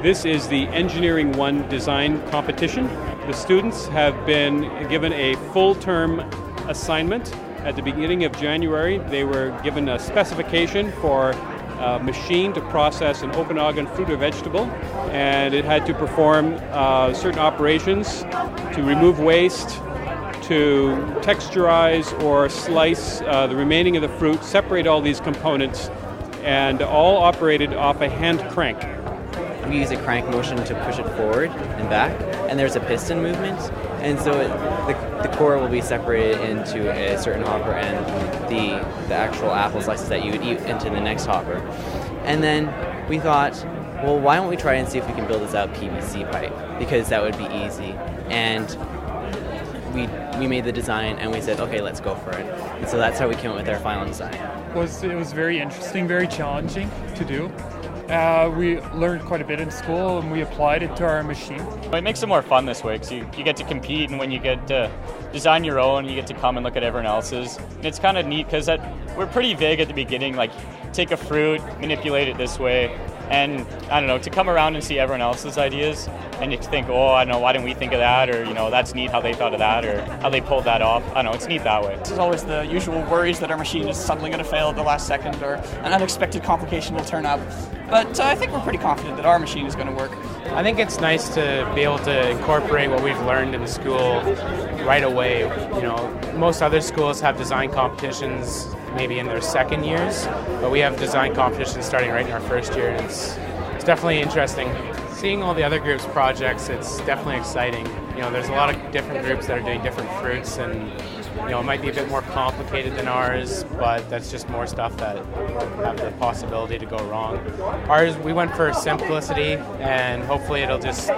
This is the Engineering One design competition. The students have been given a full-term assignment. At the beginning of January, they were given a specification for a machine to process an Okanagan fruit or vegetable, and it had to perform certain operations to remove waste, to texturize or slice the remaining of the fruit, separate all these components, and all operated off a hand crank. We use a crank motion to push it forward and back, and there's a piston movement, and so the core will be separated into a certain hopper and the actual apple slices that you would eat into the next hopper. And then we thought, well, why don't we try and see if we can build this out PVC pipe, because that would be easy. And we made the design and we said, okay, let's go for it. And so that's how we came up with our final design. It was very interesting, very challenging to do. We learned quite a bit in school and we applied it to our machine. It makes it more fun this way because you get to compete, and when you get to design your own, you get to come and look at everyone else's. And it's kind of neat because we're pretty vague at the beginning, like take a fruit, manipulate it this way, and I don't know, to come around and see everyone else's ideas and you think, oh, I don't know, why didn't we think of that, or that's neat how they thought of that, or how they pulled that off. I don't know, it's neat that way. There's always the usual worries that our machine is suddenly going to fail at the last second, or an unexpected complication will turn up. But I think we're pretty confident that our machine is going to work. I think it's nice to be able to incorporate what we've learned in the school right away. Most other schools have design competitions maybe in their second years, but we have design competitions starting right in our first year, and it's definitely interesting. Seeing all the other groups' projects, it's definitely exciting. There's a lot of different groups that are doing different fruits, and it might be a bit more complicated than ours, but that's just more stuff that have the possibility to go wrong. Ours, we went for simplicity, and hopefully it'll just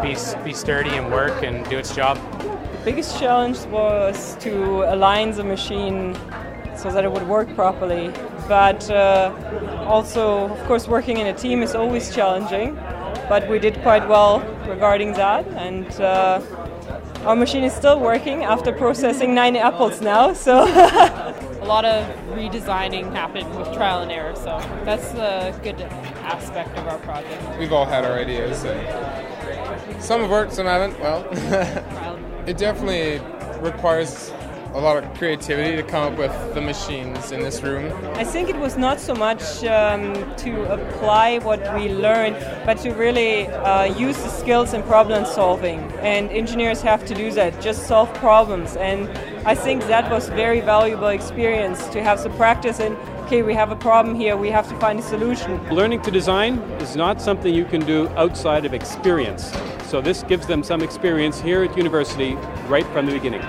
be sturdy and work and do its job. The biggest challenge was to align the machine so that it would work properly. But also, of course, working in a team is always challenging, but we did quite well regarding that, and our machine is still working after processing 9 apples now, so a lot of redesigning happened with trial and error, so that's a good aspect of our project. We've all had our ideas, and some have worked, some haven't. Well, it definitely requires a lot of creativity to come up with the machines in this room. I think it was not so much to apply what we learned, but to really use the skills in problem solving. And engineers have to do that, just solve problems. And I think that was very valuable experience to have the practice in, okay, we have a problem here, we have to find a solution. Learning to design is not something you can do outside of experience. So this gives them some experience here at university right from the beginning.